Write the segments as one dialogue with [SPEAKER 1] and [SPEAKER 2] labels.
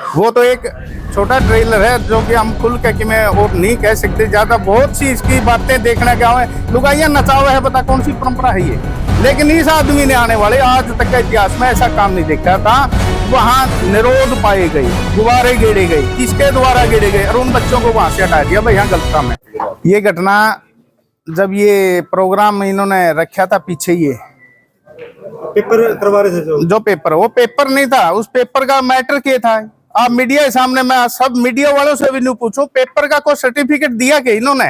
[SPEAKER 1] वो तो एक छोटा ट्रेलर है जो कि हम खुल के कि मैं और नहीं कह सकते ज्यादा। बहुत सी इसकी बातें देखने गया है, लुगाइयां नचावा है, पता कौन सी परंपरा है ये। लेकिन इस आदमी ने आने वाले आज तक के इतिहास में ऐसा काम नहीं देखा था। वहां निरोध पाए गए, गुब्बारे गेड़े गए, किसके द्वारा गेड़े गए और उन बच्चों को वहां से हटा दिया। भाई यहाँ गलत काम है। ये घटना जब ये प्रोग्राम इन्होंने रखा था पीछे, ये
[SPEAKER 2] पेपर करवा रहे थे
[SPEAKER 1] जो पेपर, वो पेपर नहीं था। उस पेपर का मैटर क्या था? आप मीडिया के सामने, मैं सब मीडिया वालों से भी नहीं पूछूं, पेपर का कोई सर्टिफिकेट दिया क्या इन्होंने?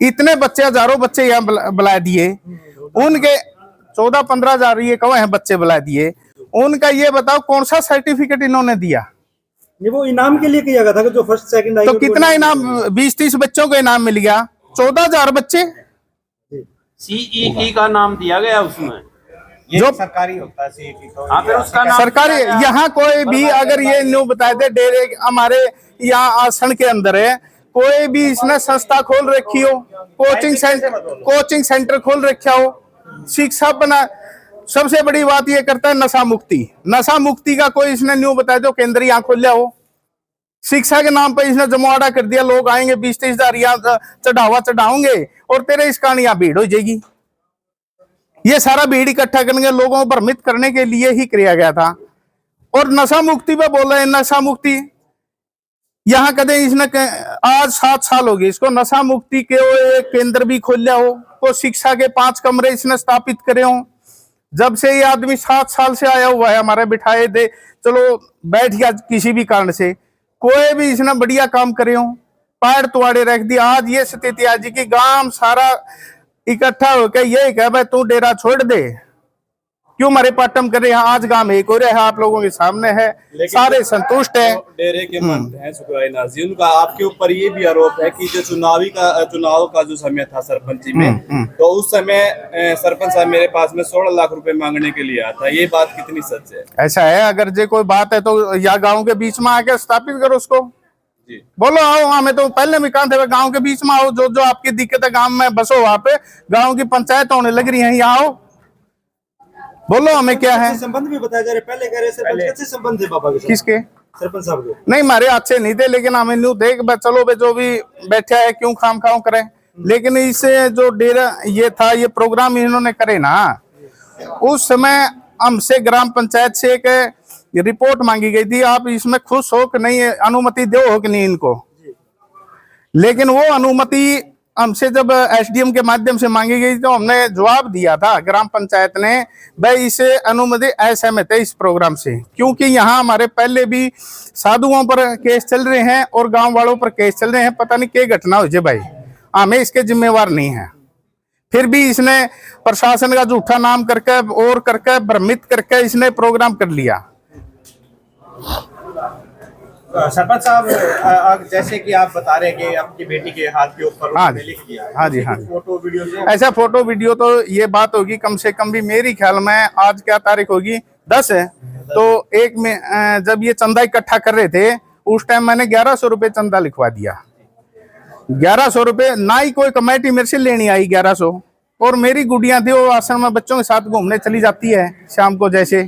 [SPEAKER 1] इतने बच्चे, हजारों बच्चे यहाँ बुला दिए, उनके 14-15 हजार ये कौन है बच्चे बुला दिए, उनका ये बताओ कौन सा सर्टिफिकेट इन्होंने दिया?
[SPEAKER 2] ये वो इनाम के लिए किया गया था कि जो फर्स्ट सेकंड आई।
[SPEAKER 1] तो कितना इनाम? 20-30 बच्चों को इनाम मिल गया। 14,000 बच्चे
[SPEAKER 3] सीईटी का नाम दिया गया उसमें,
[SPEAKER 1] जो
[SPEAKER 4] सरकारी होता है सीईटी तो
[SPEAKER 3] फिर उसका नाम
[SPEAKER 1] सरकारी। यहाँ कोई भी अगर ये न्यू बताए दे, डेरे हमारे यहाँ आसन के अंदर है, कोई भी इसने संस्था खोल रखी हो, कोचिंग सेंटर खोल रखा हो, शिक्षा बना। सबसे बड़ी बात ये करता है नशा मुक्ति। नशा मुक्ति का कोई इसने न्यू बताया जो केंद्र यहाँ खोला हो। शिक्षा के नाम पर इसने जमावड़ा कर दिया। लोग आएंगे 20-30 हजार यहाँ चढ़ावा चढ़ाओगे और तेरे इस कारण यहाँ भीड़ हो जाएगी। ये सारा भीड़ इकट्ठा करेंगे, लोगों को भ्रमित करने के लिए ही किया गया था। और नशा मुक्ति पे बोल रहे हैं, नशा मुक्ति यहाँ कदे इसने आज 7 साल हो गए इसको नशा मुक्ति के केंद्र भी खोला हो, को शिक्षा के 5 कमरे इसने स्थापित करे हो। जब से ये आदमी 7 साल से आया हुआ है, हमारे बिठाए दे, चलो बैठ गया किसी भी कारण से, कोई भी इसने बढ़िया काम करे हो, पैर तुआड़े रख दिया। आज ये स्थिति आज की गांव सारा इकट्ठा होकर यही कह भाई तू डेरा छोड़ दे, क्यों हमारे पाटम कर रहे हैं। आज गांव में एक और है, आप लोगों के सामने है, सारे संतुष्ट है।
[SPEAKER 5] डेरे के मंत्री हैं सुखराई नाजी, उनका आपके ऊपर ये भी आरोप है कि जो चुनाव का जो समय था सरपंची में, तो उस समय सरपंच साहब मेरे पास में 16 लाख रुपए मांगने के लिए आता। ये बात कितनी सच है?
[SPEAKER 1] ऐसा है, अगर जे कोई बात है तो या गाँव के बीच में आके स्थापित करो उसको, बोलो आओ। हमें तो पहले भी कहा था गांव के बीच में आओ, जो जो आपकी दिक्कत है गांव में बसो, वहां पे गांव की पंचायत होने लग रही है, यहाँ आओ, बोलो हमें क्या है।
[SPEAKER 2] संबंध भी बताया जा रहा है, पहले कह रहे सरपंच कैसे संबंध थे बाबा के?
[SPEAKER 1] किसके?
[SPEAKER 2] सरपंच साहब के।
[SPEAKER 1] नहीं, हमारे अच्छे नहीं थे, लेकिन हमें न्यू देख चलो बे, जो भी बैठा है क्यों खाम खाओ करे। लेकिन इससे जो डेरा ये था, ये प्रोग्राम इन्होंने करे ना, उस समय हमसे ग्राम पंचायत से एक रिपोर्ट मांगी गई थी, आप इसमें खुश हो कि नहीं, अनुमति दो हो कि नहीं इनको। लेकिन वो अनुमति हमसे जब एसडीएम के माध्यम से मांगी गई तो हमने जवाब दिया था ग्राम पंचायत ने, भाई इसे अनुमति असहमत है इस प्रोग्राम से, क्योंकि यहाँ हमारे पहले भी साधुओं पर केस चल रहे हैं और गांव वालों पर केस चल रहे हैं। पता नहीं क्या घटना हो जाए भाई, हमें इसके जिम्मेवार नहीं है। फिर भी इसने प्रशासन का झूठा नाम करके और करके भ्रमित करके इसने प्रोग्राम कर लिया।
[SPEAKER 4] सरपंच साहब, जैसे कि आप बता रहे हैं कि आपकी बेटी के हाथ के ऊपर उन्होंने लिख दिया है।
[SPEAKER 1] हाँ जी, हाँ।
[SPEAKER 4] फोटो वीडियो से
[SPEAKER 1] ऐसा फोटो वीडियो तो ये बात होगी कम से कम भी, मेरी ख्याल में आज क्या तारीख होगी, 10 है, तो एक में जब ये चंदा इकट्ठा कर रहे थे उस टाइम मैंने 1100 रुपये चंदा लिखवा दिया। 1100 रुपये, ना ही कोई कमेटी मेरे से लेनी आई 1100। और मेरी गुड़िया थी, वो आश्रम में बच्चों के साथ घूमने चली जाती है शाम को जैसे,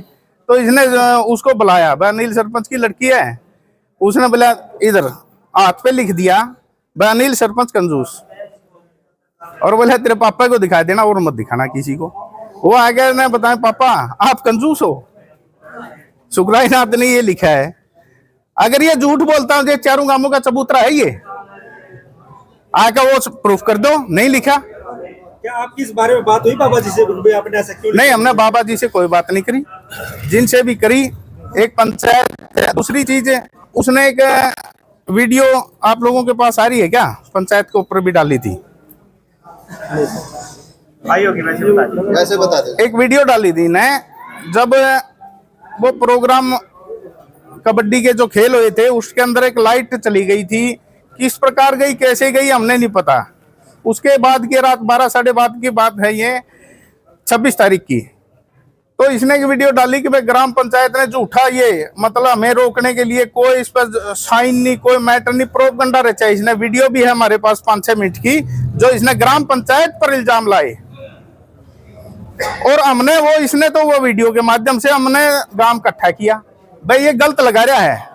[SPEAKER 1] तो इसने उसको बुलाया, अनिल सरपंच की लड़की है, उसने बोला इधर हाथ पे लिख दिया अनिल सरपंच कंजूस, और बोला तेरे पापा को दिखा देना और मत दिखाना किसी को। वो आ गया ने बताया पापा आप कंजूस हो, सुखराई नाथ ने ये लिखा है। अगर ये झूठ बोलता हूँ, चारों गांवों का चबूतरा है ये, आकर वो प्रूफ कर दो, नहीं लिखा।
[SPEAKER 2] क्या आपकी इस बारे में बात हुई बाबा जी से? आपने ऐसा क्यों?
[SPEAKER 1] नहीं, हमने बाबा जी से कोई बात नहीं करी, जिनसे भी करी एक पंचायत। दूसरी चीज है, उसने एक वीडियो आप लोगों के पास आ रही है क्या, पंचायत के ऊपर भी डाली थी,
[SPEAKER 4] आई होगी वैसे बता दे।
[SPEAKER 1] एक वीडियो डाली थी ने, जब वो प्रोग्राम कबड्डी के जो खेल हुए थे उसके अंदर एक लाइट चली गई थी, किस प्रकार गई कैसे गई हमने नहीं पता। उसके बाद की रात 12 साढ़े 12 की बात है, ये 26 तारीख की, तो इसने एक वीडियो डाली कि भाई ग्राम पंचायत ने झूठा ये मतलब हमें रोकने के लिए कोई इस पर साइन नहीं, कोई मैटर नहीं, प्रोपगंडा रचा। इसने वीडियो भी है हमारे पास 5-6 मिनट की, जो इसने ग्राम पंचायत पर इल्जाम लाए, और हमने वो इसने तो वो वीडियो के माध्यम से हमने गांव इकट्ठा किया, भाई ये गलत लगा रहा है।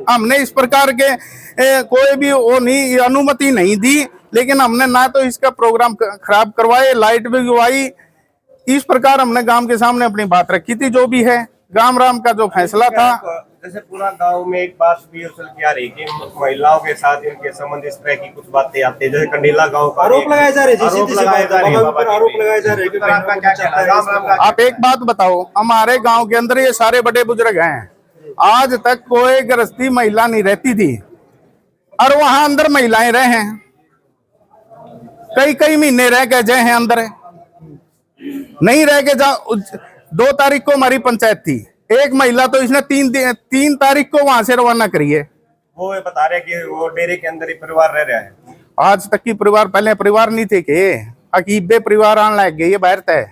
[SPEAKER 1] हमने इस प्रकार के कोई भी वो नहीं अनुमति नहीं दी, लेकिन हमने ना तो इसका प्रोग्राम खराब करवाए, लाइट भी गवाई। इस प्रकार हमने गांव के सामने अपनी बात रखी थी, जो भी है गांव राम का जो फैसला था।
[SPEAKER 4] जैसे पूरा गांव में एक बात भी उछल के आ रही कि महिलाओं के साथ इनके संबंध इस तरह की कुछ बातें आती है, जैसे कंडीला गांव का
[SPEAKER 2] आरोप लगाए जा रहे हैं,
[SPEAKER 4] आरोप लगाए जा रहे हैं,
[SPEAKER 2] आरोप लगाए जा रहे हैं कि
[SPEAKER 4] इस पर आपका क्या कहना है? गांव राम का
[SPEAKER 1] आप एक बात बताओ, हमारे गांव के अंदर ये सारे बड़े बुजुर्ग हैं, आज तक कोई गृहस्थी महिला नहीं रहती थी, और वहां अंदर महिलाएं रहे हैं, कई कई महीने रह के गए हैं अंदर, नहीं रह के जा। 2 तारीख को हमारी पंचायत थी, एक महिला तो इसने 3 तारीख को वहां से रवाना करी है।
[SPEAKER 4] वो बता रहे कि वो डेरे के अंदर ही परिवार रह रहा है।
[SPEAKER 1] आज तक की परिवार, पहले परिवार नहीं थे के अकीबे परिवार आने लग गए, ये बाहर तय।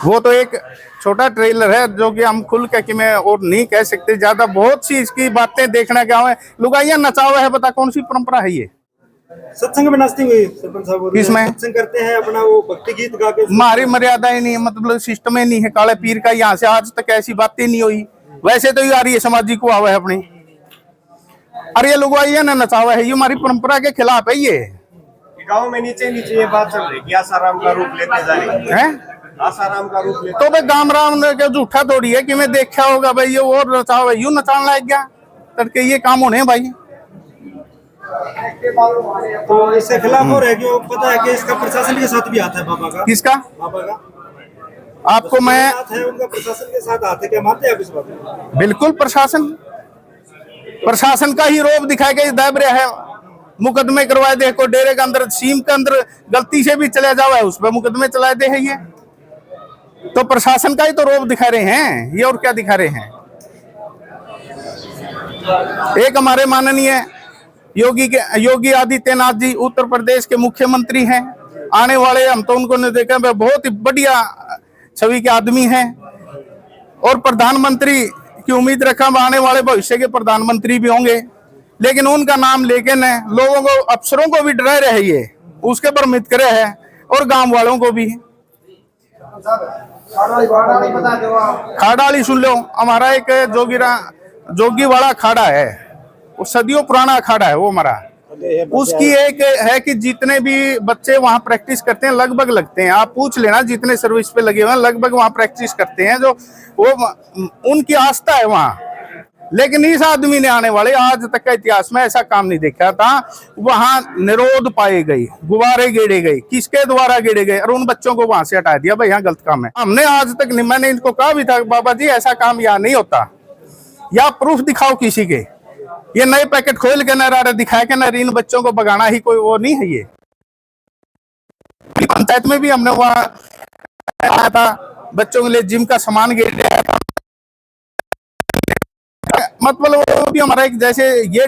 [SPEAKER 1] वो तो एक छोटा ट्रेलर है जो कि हम खुल के कि मैं और नहीं कह सकते ज्यादा, बहुत सी इसकी बातें देखने का है। लुगाइया नचावा है, बता कौन सी परंपरा है ये?
[SPEAKER 2] सत्संग में नाचती हुई सरपंच साहब बोल रहे हैं।
[SPEAKER 1] किसमें?
[SPEAKER 2] सत्संग करते हैं अपना, वो भक्ति गीत गा के।
[SPEAKER 1] हमारी मर्यादा ही नहीं है, मतलब सिस्टम ही नहीं है काले पीर का, यहाँ से आज तक ऐसी बातें नहीं हुई। वैसे तो ये आ रही है समाजी को आवा है अपनी, अरे ये लुगाइया ने नचावा है, ये हमारी परंपरा के खिलाफ है। ये
[SPEAKER 4] गांव में नीचे नीचे ये बात चल रही कि आसाराम का रूप लेते जा रही
[SPEAKER 1] है,
[SPEAKER 4] आसाराम का रूप लेते।
[SPEAKER 1] तो भाई गाम राम ने क्या झूठा थोड़ी है कि मैं देखा होगा भाई ये और नचावा, यूं नचाने लग गया तड़के, ये काम होने भाई।
[SPEAKER 2] तो इसके खिलाफ हो रहा है कि वो पता है कि इसका प्रशासन के साथ भी आता है बाबा का।
[SPEAKER 1] किसका?
[SPEAKER 2] बाबा का
[SPEAKER 1] आपको मैं
[SPEAKER 2] साथ है, उनका प्रशासन के साथ आते, क्या मानते हैं आप इस बात में?
[SPEAKER 1] बिल्कुल प्रशासन का ही रोब दिखाया गया, दाब रहा है, मुकदमे करवाए दे को, डेरे के अंदर सीम के अंदर गलती से भी चले जाओ है, उस पर मुकदमे चलाए दे है। ये तो प्रशासन का ही तो रोब दिखा रहे हैं ये, और क्या दिखा रहे हैं? एक हमारे माननीय योगी आदित्यनाथ जी उत्तर प्रदेश के मुख्यमंत्री हैं, आने वाले हम तो उनको नहीं देखा, बहुत ही बढ़िया छवि के आदमी हैं, और प्रधानमंत्री की उम्मीद रखा, आने वाले भविष्य के प्रधानमंत्री भी होंगे। लेकिन उनका नाम लेके न लोगों को, अफसरों को भी डरा रहे, ये उसके पर मित करे है, और गांव वालों को भी। खाड़ाली सुन लो, हमारा एक जोगी वाला खाड़ा है, वो सदियों पुराना अखाड़ा है वो हमारा। उसकी एक है कि जितने भी बच्चे वहां प्रैक्टिस करते हैं लगभग लगते हैं, आप पूछ लेना जितने सर्विस पे लगे हुए हैं लगभग वहां प्रैक्टिस करते हैं, जो वो उनकी आस्था है वहां। लेकिन इस आदमी ने आने वाले आज तक का इतिहास में ऐसा काम नहीं देखा था, वहां निरोध पाए गए, गुब्बारे गेड़े गए, किसके द्वारा गेड़े गए, और उन बच्चों को वहां से हटा दिया, भाई यहाँ गलत काम है। हमने आज तक, मैंने इनको कहा भी था बाबा जी ऐसा काम यहाँ नहीं होता, या प्रूफ दिखाओ किसी के, ये नए पैकेट खोल के न दिखाया के न इन बच्चों को भगाना ही कोई वो नहीं है। ये पंचायत में भी हमने वहां आया था, बच्चों के लिए जिम का सामान गिर गया था, मतलब वो भी हमारा एक जैसे ये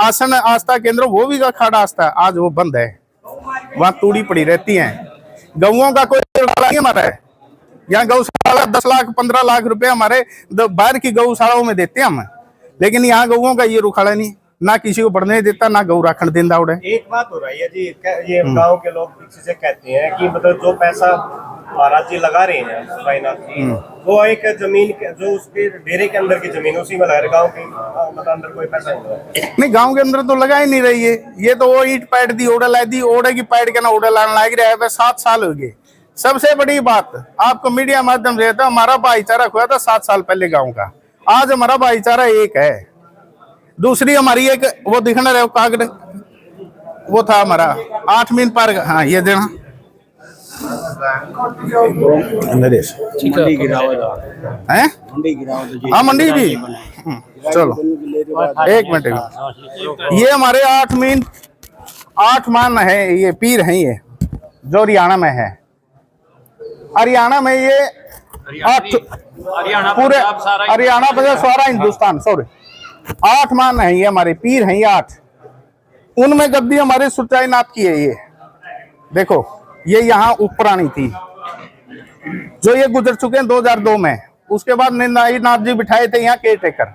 [SPEAKER 1] आसन आस्था केंद्र, वो भी खाड़ा आस्था आज वो बंद है, वहां तूड़ी पड़ी रहती है। गौओं का कोई नहीं हमारा है, यहाँ गौशाला 10 लाख 15 लाख रुपए हमारे बाहर की गौशालाओं में देते हैं हम, लेकिन यहाँ गौओं का ये रुखाड़ा नहीं, ना किसी को बढ़ने देता, ना गौ राखण देता उड़े।
[SPEAKER 4] एक बात हो रही है जी, ये गांव के लोग पीछे से कहते हैं कि मतलब जो पैसा महाराज जी लगा रहे हैं साईनाथ जी, वो एक जमीन जो उसके डेरे के अंदर की जमीन उसी में लगा रहे, गाँव के मतलब अंदर कोई पैसा नहीं,
[SPEAKER 1] गाँव के अंदर तो लगा ही नहीं रही है। ये तो वो ईट पैड दी ओढ़े लाई दी, ओढ़े की पैड के ना ओढ़े लाने लग रहा है, 7 साल हो गए। सबसे बड़ी बात आपको मीडिया माध्यम से, हमारा भाईचारा खोया था 7 साल पहले गाँव का, आज हमारा भाईचारा एक है। दूसरी हमारी एक वो दिखना रहे कागड़, वो था हमारा 8 मील पर, हाँ ये देना नरेश है, हाँ मंडी भी, चलो 1 मिनट, ये हमारे 8 मान है, ये पीर हैं, ये जो हरियाणा में है, हरियाणा में ये 8 पूरे हरियाणा पंजाब सारा हिंदुस्तान, सॉरी 8 मान है, ये हमारे पीर हैं, ये 8, उनमें गद्दी हमारे सुरचाई नाथ की है। ये देखो, ये यहाँ ऊपरानी थी, जो ये गुजर चुके हैं 2002 में, उसके बाद निंदाई नाथ जी बिठाए थे यहाँ केयर टेकर,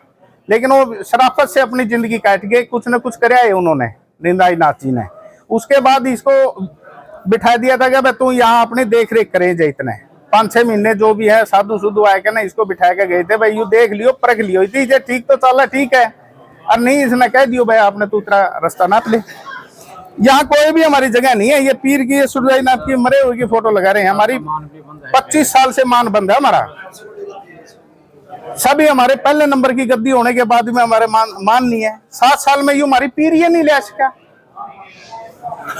[SPEAKER 1] लेकिन वो शराफत से अपनी जिंदगी काट के कुछ न कुछ कराया है उन्होंने, निंदाई नाथ जी ने। उसके बाद इसको बिठा दिया था कि तू यहाँ अपनी देख रेख करे जे इतने, 5-6 महीने जो भी है साधु सुधु आए के ना इसको बिठा के गए थे भाई, यू देख लियो परख लियो, इतनी ठीक तो चला ठीक है, और नहीं इसने कह दियो भाई आपने दूसरा रास्ता नाप ले। यहाँ कोई भी हमारी जगह नहीं है। ये पीर की सुरजाईनाथ की मरे हुए की फोटो लगा रहे हैं। हमारी 25 साल से मान बंद है हमारा, सभी हमारे पहले नंबर की गद्दी होने के बाद में हमारे मान नहीं है। 7 साल में यूं हमारी पीर ये नहीं ले सका,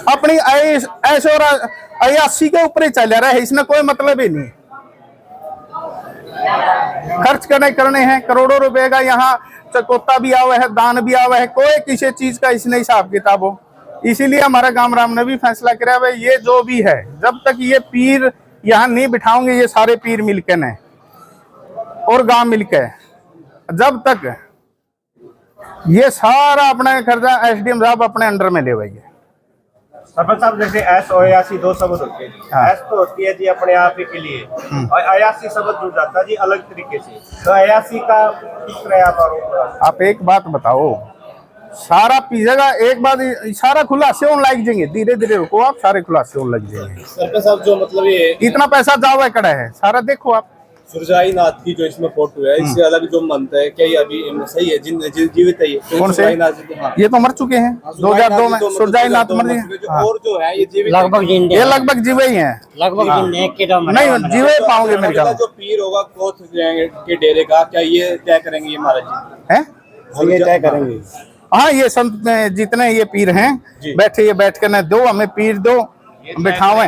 [SPEAKER 1] अपनी ऐसे और अयासी के ऊपर ही चल रहा है, इसमें कोई मतलब ही नहीं। खर्च करने हैं करोड़ों रुपए का, यहाँ चकोता भी आवा है, दान भी आवा है, कोई किसी चीज का इसने हिसाब किताब हो। इसीलिए हमारा गांव राम ने भी फैसला किया भाई ये जो भी है, जब तक ये पीर यहाँ नहीं बिठाओगे, ये सारे पीर मिलके न और गांव मिलके, जब तक ये सारा अपना खर्चा एसडीएम साहब अपने अंडर में ले भाई।
[SPEAKER 4] सरपंच साहब जैसे एस और अयासी दो शब्द होते हैं।
[SPEAKER 1] हाँ।
[SPEAKER 4] एस तो होती है जी अपने आप ही के लिए, और अयासी शब्द जुड़ जाता है जी अलग तरीके से। तो अयासी का किस तरह आप आरोप?
[SPEAKER 1] आप एक बात बताओ, सारा पीजेगा एक बात, सारा खुलासे होने लग जाएंगे, धीरे धीरे रुको आप, सारे खुलासे होने लग जाएंगे।
[SPEAKER 5] सरपंच साहब जो मतलब ये
[SPEAKER 1] इतना पैसा जावा कड़ा है सारा, देखो आप।
[SPEAKER 5] सुरजाईनाथ की जो इसमें फोटो है, इससे अलग जो मनता है, क्या ये अभी सही है? जीवित है ये?
[SPEAKER 1] कौन से?
[SPEAKER 5] हाँ।
[SPEAKER 1] ये तो मर चुके हैं 2002 में, सुरजाईनाथ मर गए। हाँ।
[SPEAKER 5] और जो है ये जीवित
[SPEAKER 6] लगभग जिंदे
[SPEAKER 1] ये लगभग जीवे ही हैं,
[SPEAKER 6] लगभग जिंदे एक के दो
[SPEAKER 1] नहीं जीवे पाओगे मेरे ख्याल
[SPEAKER 5] जो पीर होगा कोथ के डेरे का, क्या ये तय करेंगे ये महाराज जी?
[SPEAKER 1] है।
[SPEAKER 5] ये तय करेंगे?
[SPEAKER 1] हाँ ये संत जितने ये पीर हैं बैठे, ये बैठ कर न दो हमें पीर दो बिठावे,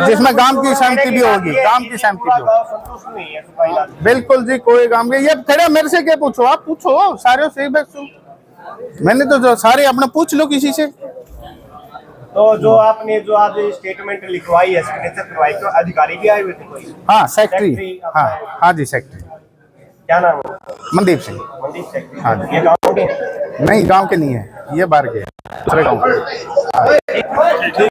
[SPEAKER 1] जिसमें गांव की सहमति भी होगी, गांव की सहमति भी होगी।
[SPEAKER 4] संतुष्ट नहीं है सुरजाईनाथ।
[SPEAKER 1] बिल्कुल जी, कोई काम के ये फिर मेरे से क्या पूछो, आप पूछो सारे से मैंने तो जो सारे अपने पूछ लो किसी से।
[SPEAKER 4] तो जो आपने जो आज स्टेटमेंट लिखवाई है, सिग्नेचर करवाई, तो अधिकारी भी आए हुए थे कोई?
[SPEAKER 1] हाँ सेक्रेटरी,
[SPEAKER 4] सेक्रेटरी
[SPEAKER 1] हाँ हाँ जी सेक्रेटरी।
[SPEAKER 4] क्या नाम है?
[SPEAKER 1] मनदीप सिंह।
[SPEAKER 4] मनदीप सेक्रेटरी।
[SPEAKER 1] हाँ जी।
[SPEAKER 4] ये गाँव के?
[SPEAKER 1] नहीं गांव के नहीं है, ये बाहर के दूसरे गांव के।